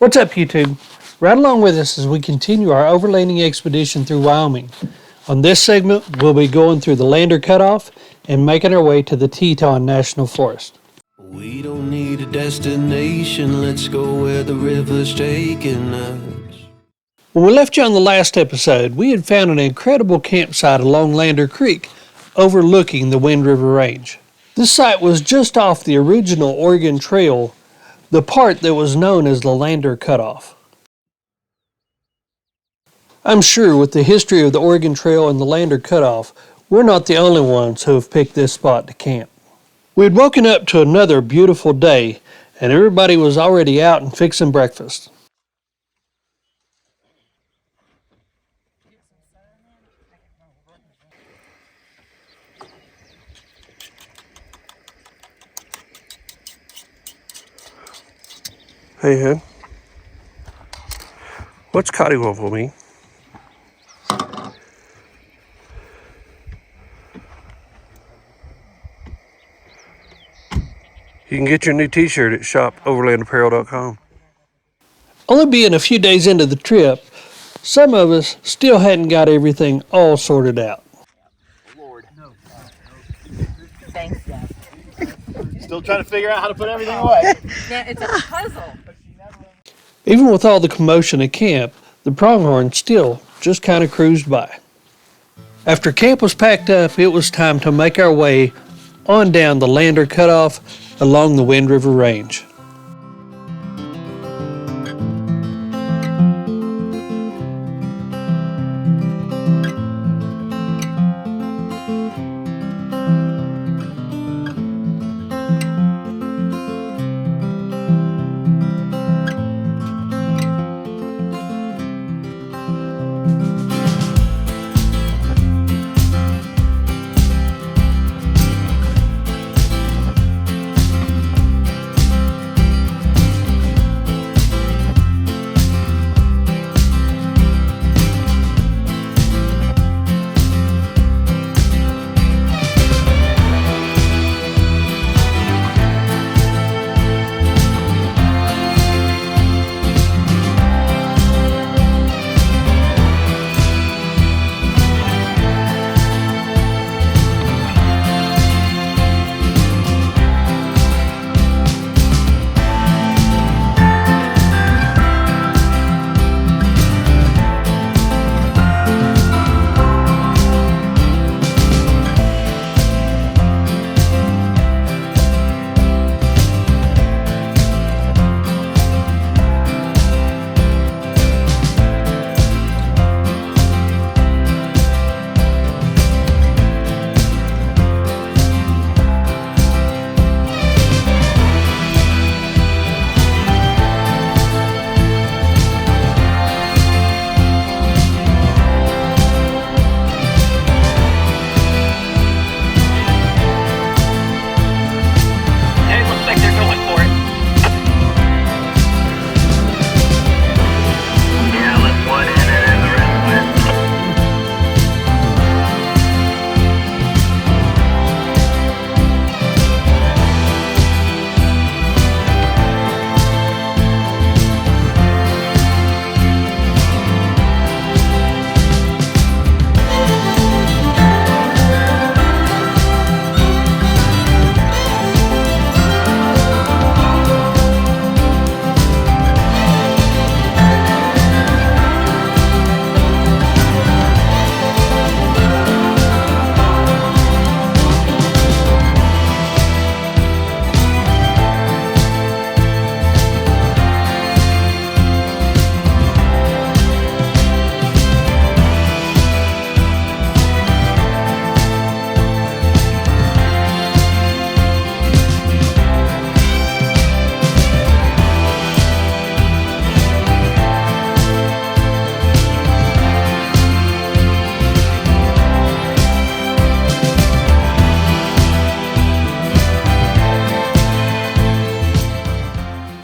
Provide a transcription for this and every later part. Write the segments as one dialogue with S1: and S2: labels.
S1: What's up, YouTube? Ride along with us as we continue our overlanding expedition through Wyoming. On this segment, we'll be going through the Lander Cutoff and making our way to the Teton National Forest.
S2: We don't need a destination, let's go where the river's taking us.
S1: When we left you on the last episode, we had found an incredible campsite along Lander Creek, overlooking the Wind River Range. This site was just off the original Oregon Trail, the part that was known as the Lander Cutoff. I'm sure with the history of the Oregon Trail and the Lander Cutoff, we're not the only ones who have picked this spot to camp. We had woken up to another beautiful day, and everybody was already out and fixing breakfast.
S3: Hey, hon. What's Coddiwomple mean? You can get your new t-shirt at shopoverlandapparel.com.
S1: Only being a few days into the trip, some of us still hadn't got everything all sorted out.
S4: Lord. No. Thanks, Dad. Still trying to figure out how to put everything away.
S5: Yeah, it's a puzzle.
S1: Even with all the commotion at camp, the pronghorn still just kind of cruised by. After camp was packed up, it was time to make our way on down the Lander Cutoff along the Wind River Range.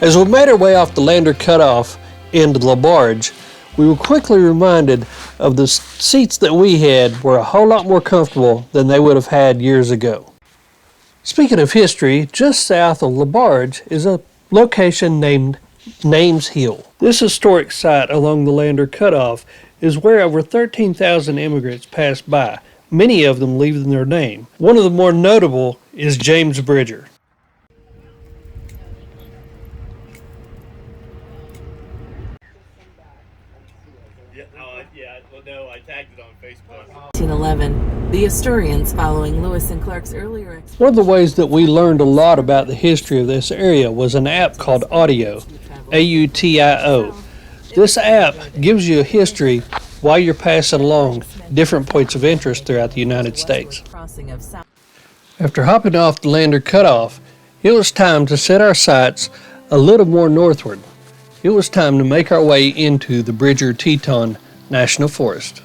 S1: As we made our way off the Lander Cutoff into the barge, we were quickly reminded of the seats that we had were a whole lot more comfortable than they would have had years ago. Speaking of history, just south of LaBarge is a location named Names Hill. This historic site along the Lander Cutoff is where over 13,000 immigrants passed by, many of them leaving their name. One of the more notable is James Bridger.
S4: I tagged it on Facebook.
S5: 1911, the Asturians, following Lewis and Clark's earlier expedition.
S1: One of the ways that we learned a lot about the history of this area was an app called Audio, AUTIO. This app gives you a history while you're passing along different points of interest throughout the United States. After hopping off the Lander Cutoff, it was time to set our sights a little more northward. It was time to make our way into the Bridger Teton National Forest.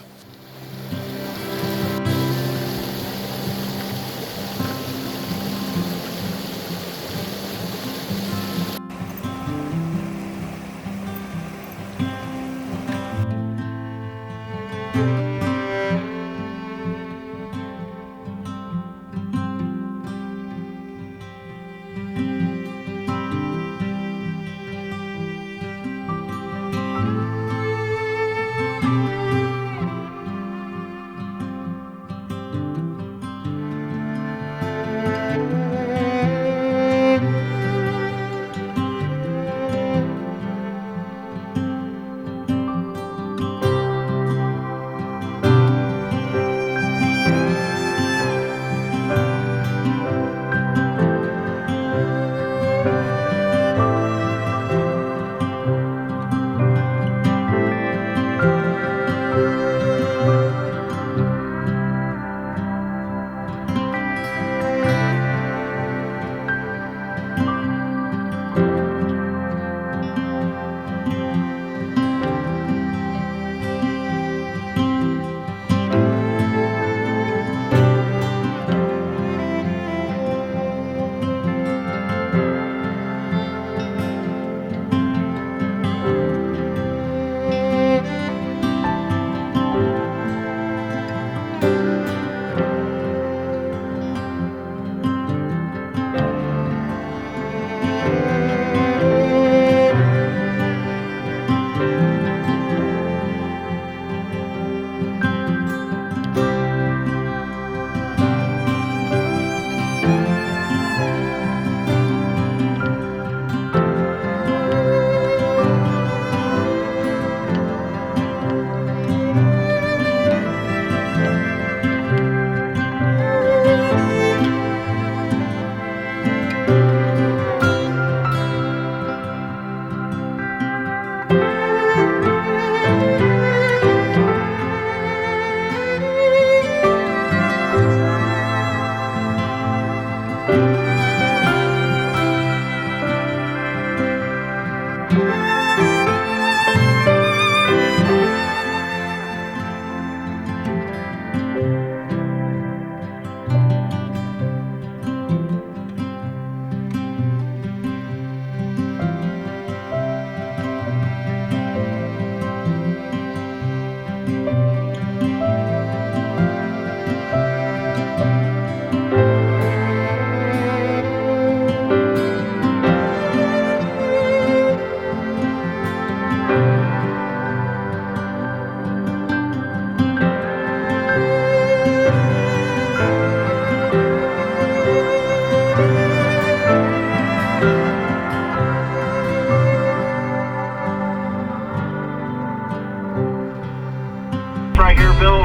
S6: Right here, Bill,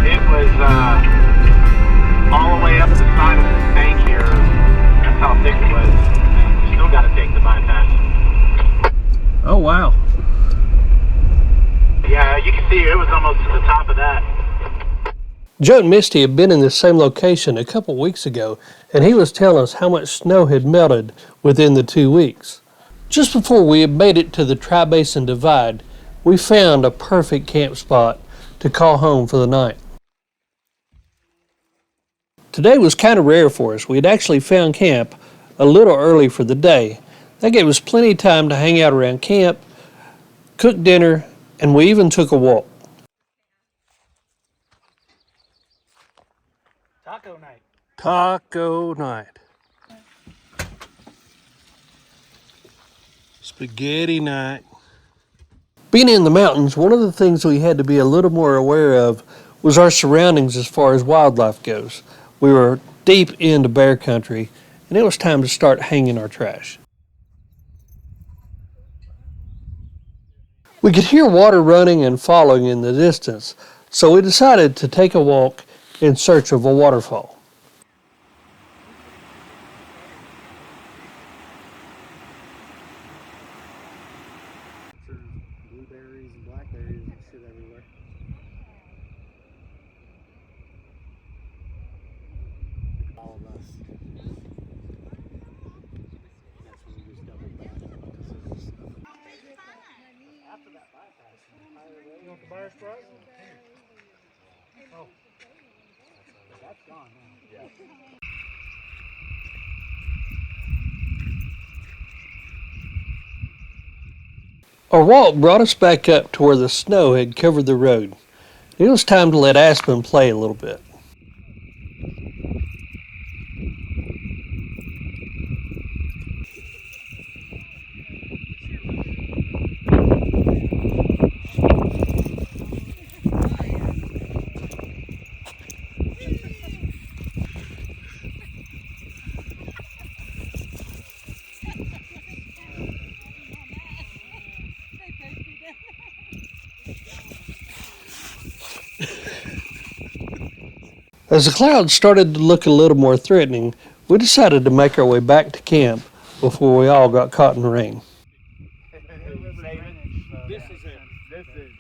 S6: it was all the way up the side of the bank here. That's how thick it was. Still got to take the bypass.
S1: Oh, wow.
S6: Yeah, you can see it was almost to the top of that.
S1: Joe and Misty had been in the same location a couple weeks ago, and he was telling us how much snow had melted within the 2 weeks. Just before we had made it to the Tri-Basin Divide, we found a perfect camp spot to call home for the night. Today was kind of rare for us. We had actually found camp a little early for the day. That gave us plenty of time to hang out around camp, cook dinner, and we even took a walk.
S4: Taco night.
S3: Taco night. Spaghetti night.
S1: Being in the mountains, one of the things we had to be a little more aware of was our surroundings as far as wildlife goes. We were deep into bear country, and it was time to start hanging our trash. We could hear water running and falling in the distance, so we decided to take a walk in search of a waterfall.
S4: Blueberries and blackberries and shit everywhere. All of us. That's when we just doubled back because it was after that bypass. You want the bar Sprite? Oh. That's gone now. Yeah.
S1: Our walk brought us back up to where the snow had covered the road. It was time to let Aspen play a little bit. As the clouds started to look a little more threatening, we decided to make our way back to camp before we all got caught in the rain.
S4: This is it. This is it.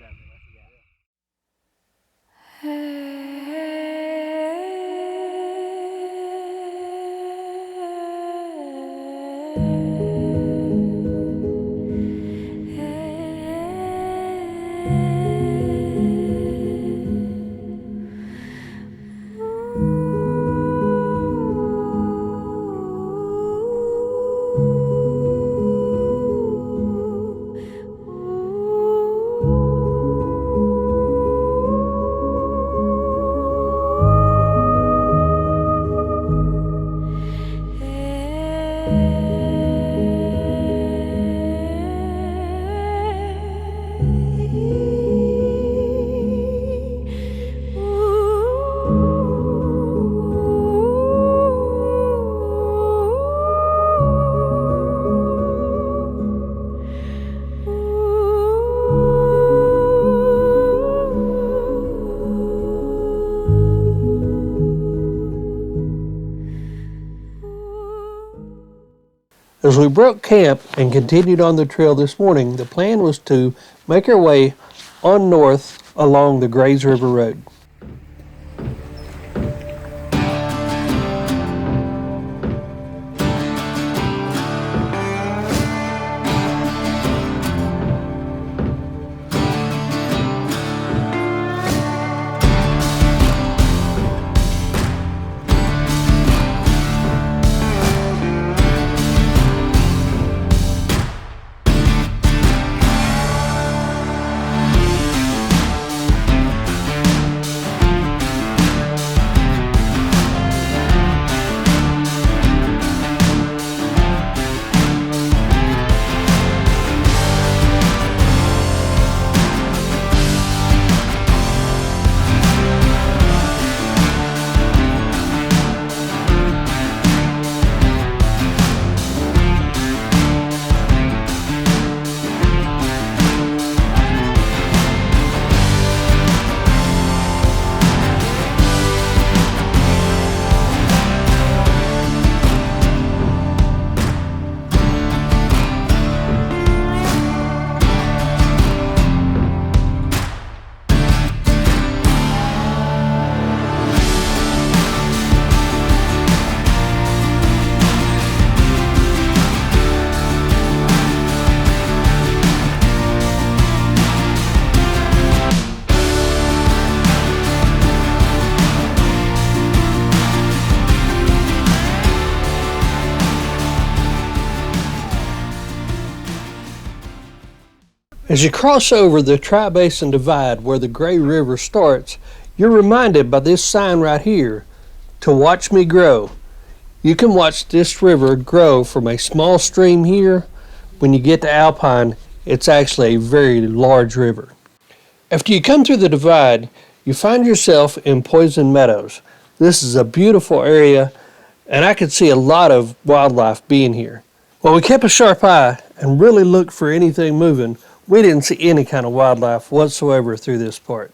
S1: As we broke camp and continued on the trail this morning, the plan was to make our way on north along the Grays River Road. As you cross over the Tri-Basin Divide where the Gray River starts, you're reminded by this sign right here, to watch me grow. You can watch this river grow from a small stream here when you get to Alpine, it's actually a very large river. After you come through the divide, you find yourself in Poison Meadows. This is a beautiful area, and I could see a lot of wildlife being here. Well, we kept a sharp eye and really looked for anything moving. We didn't see any kind of wildlife whatsoever through this part.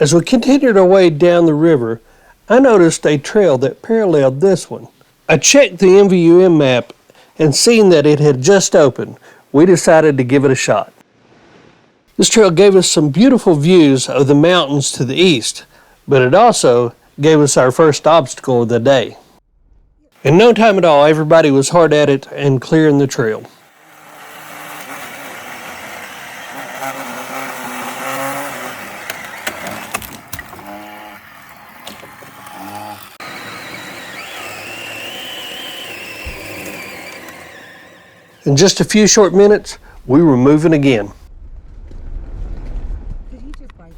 S1: As we continued our way down the river, I noticed a trail that paralleled this one. I checked the NVUM map, and seeing that it had just opened, we decided to give it a shot. This trail gave us some beautiful views of the mountains to the east, but it also gave us our first obstacle of the day. In no time at all, everybody was hard at it and clearing the trail. In just a few short minutes, we were moving again.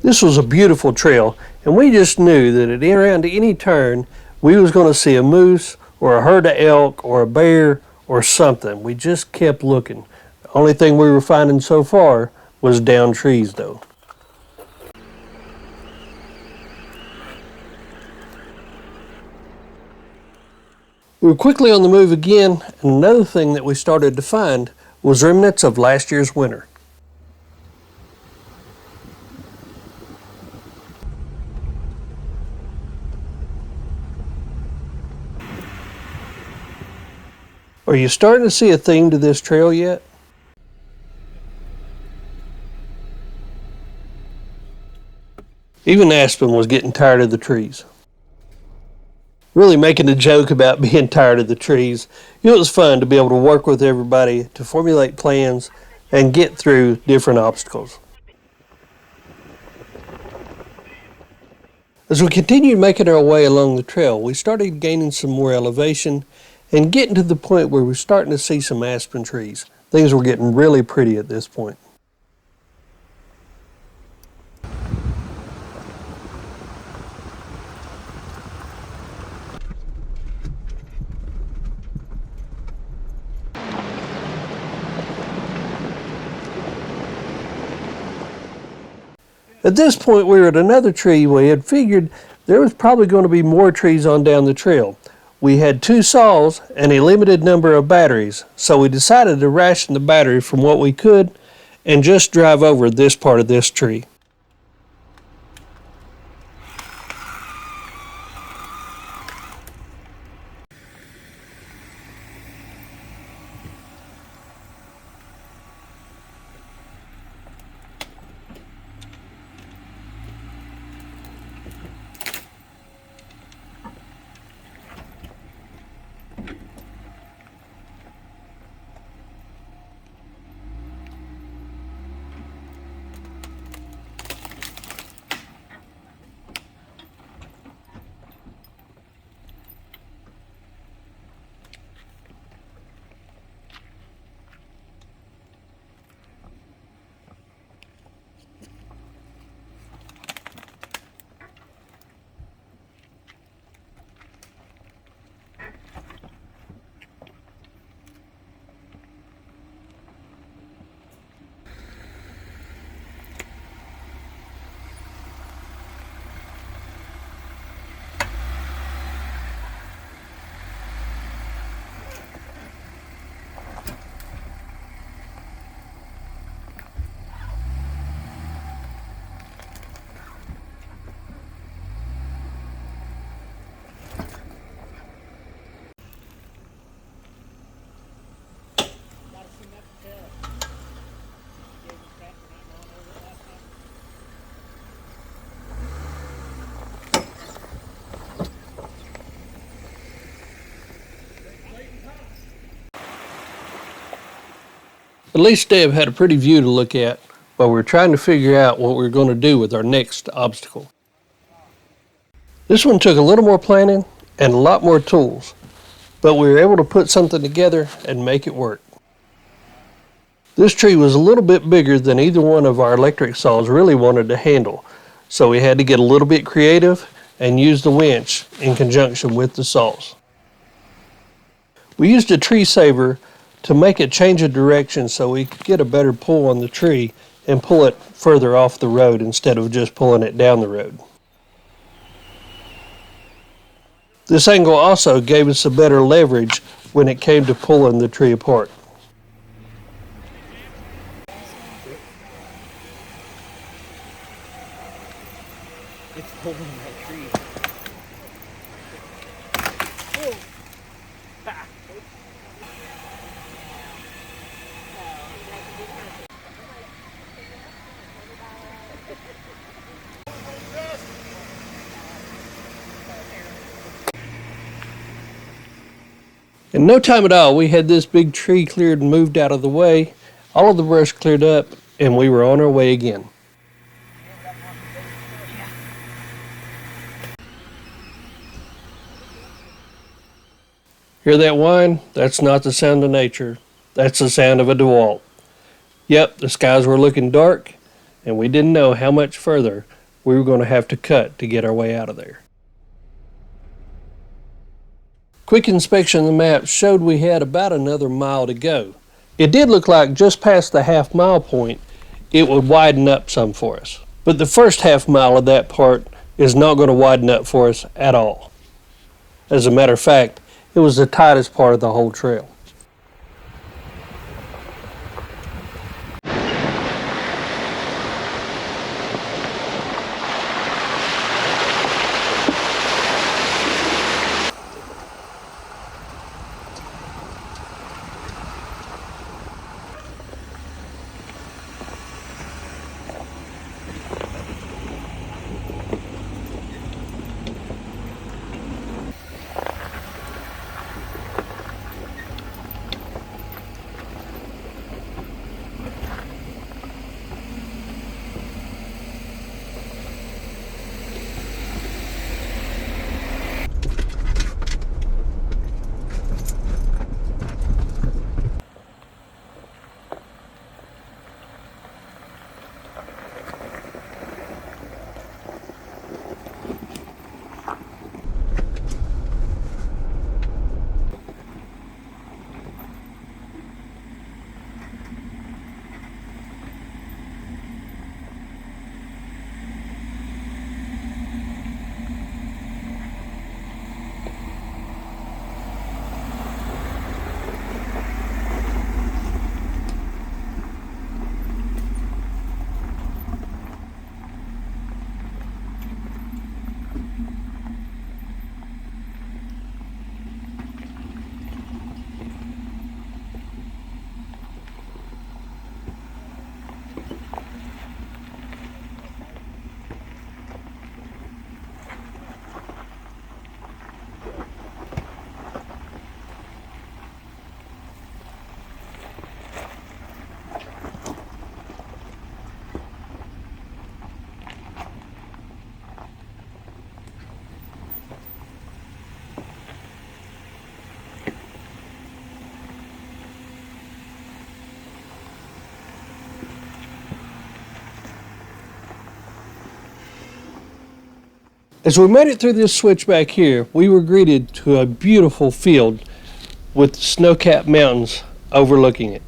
S1: This was a beautiful trail, and we just knew that at around any turn, we was going to see a moose or a herd of elk or a bear or something. We just kept looking. The only thing we were finding so far was down trees, though. We were quickly on the move again, and another thing that we started to find was remnants of last year's winter. Are you starting to see a theme to this trail yet? Even Aspen was getting tired of the trees. Really making a joke about being tired of the trees. It was fun to be able to work with everybody, to formulate plans, and get through different obstacles. As we continued making our way along the trail, we started gaining some more elevation and getting to the point where we're starting to see some aspen trees. Things were getting really pretty at this point. At this point, we were at another tree. We had figured there was probably going to be more trees on down the trail. We had 2 saws and a limited number of batteries, so we decided to ration the battery from what we could and just drive over this part of this tree. At least Deb had a pretty view to look at while we were trying to figure out what we were going to do with our next obstacle. This one took a little more planning and a lot more tools, but we were able to put something together and make it work. This tree was a little bit bigger than either one of our electric saws really wanted to handle, so we had to get a little bit creative and use the winch in conjunction with the saws. We used a tree saver to make it change of direction so we could get a better pull on the tree and pull it further off the road instead of just pulling it down the road. This angle also gave us a better leverage when it came to pulling the tree apart.
S4: It's pulling that tree.
S1: In no time at all, we had this big tree cleared and moved out of the way, all of the brush cleared up, and we were on our way again. Hear that whine? That's not the sound of nature. That's the sound of a DeWalt. Yep, the skies were looking dark, and we didn't know how much further we were going to have to cut to get our way out of there. Quick inspection of the map showed we had about another mile to go. It did look like just past the half-mile point, it would widen up some for us. But the first half-mile of that part is not going to widen up for us at all. As a matter of fact, it was the tightest part of the whole trail. As we made it through this switch back here, we were greeted to a beautiful field with snow-capped mountains overlooking it.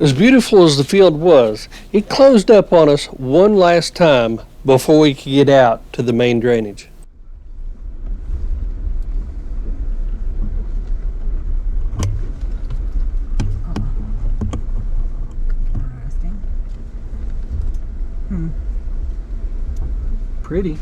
S1: As beautiful as the field was, it closed up on us one last time before we could get out to the main drainage.
S5: Interesting.
S1: Pretty.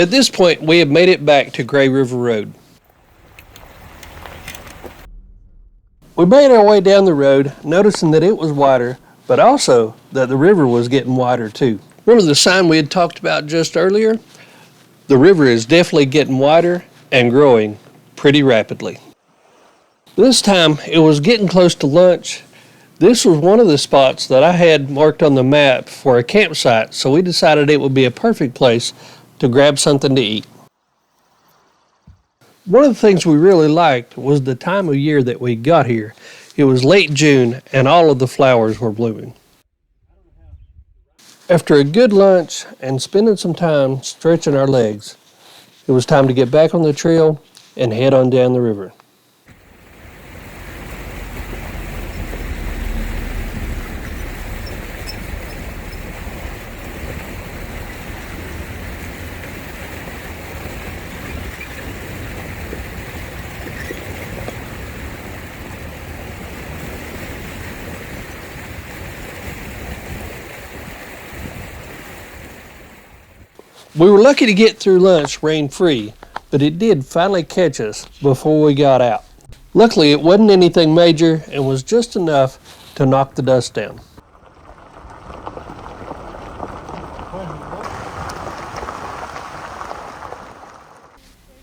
S1: At this point, we have made it back to Gray River Road. We made our way down the road, noticing that it was wider, but also that the river was getting wider too. Remember the sign we had talked about just earlier? The river is definitely getting wider and growing pretty rapidly. This time, it was getting close to lunch. This was one of the spots that I had marked on the map for a campsite, so we decided it would be a perfect place to grab something to eat. One of the things we really liked was the time of year that we got here. It was late June and all of the flowers were blooming. After a good lunch and spending some time stretching our legs, it was time to get back on the trail and head on down the river. We were lucky to get through lunch rain-free, but it did finally catch us before we got out. Luckily, it wasn't anything major and was just enough to knock the dust down.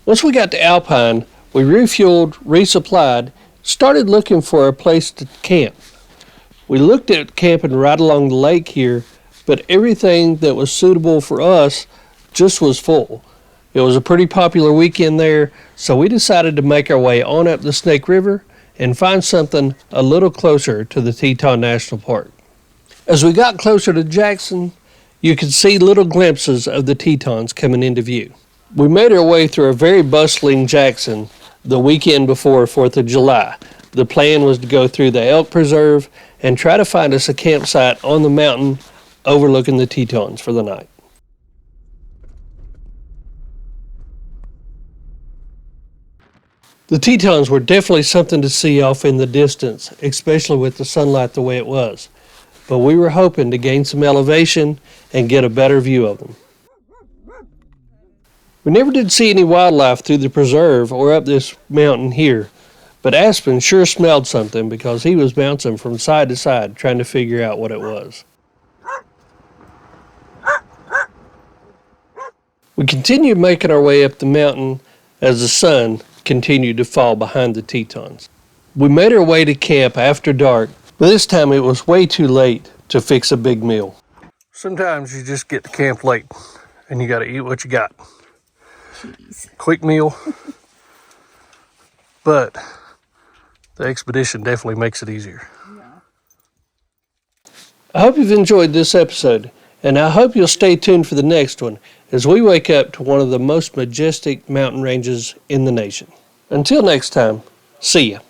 S1: Once we got to Alpine, we refueled, resupplied, started looking for a place to camp. We looked at camping right along the lake here, but everything that was suitable for us just was full. It was a pretty popular weekend there, so we decided to make our way on up the Snake River and find something a little closer to the Teton National Park. As we got closer to Jackson, you could see little glimpses of the Tetons coming into view. We made our way through a very bustling Jackson the weekend before 4th of July. The plan was to go through the elk preserve and try to find us a campsite on the mountain overlooking the Tetons for the night. The Tetons were definitely something to see off in the distance, especially with the sunlight the way it was. But we were hoping to gain some elevation and get a better view of them. We never did see any wildlife through the preserve or up this mountain here, but Aspen sure smelled something because he was bouncing from side to side trying to figure out what it was. We continued making our way up the mountain as the sun continued to fall behind the Tetons. We made our way to camp after dark, but this time it was way too late to fix a big meal.
S3: Sometimes you just get to camp late and you got to eat what you got.
S5: Jeez.
S3: Quick meal, but the expedition definitely makes it easier.
S1: I hope you've enjoyed this episode, and I hope you'll stay tuned for the next one as we wake up to one of the most majestic mountain ranges in the nation. Until next time, see ya.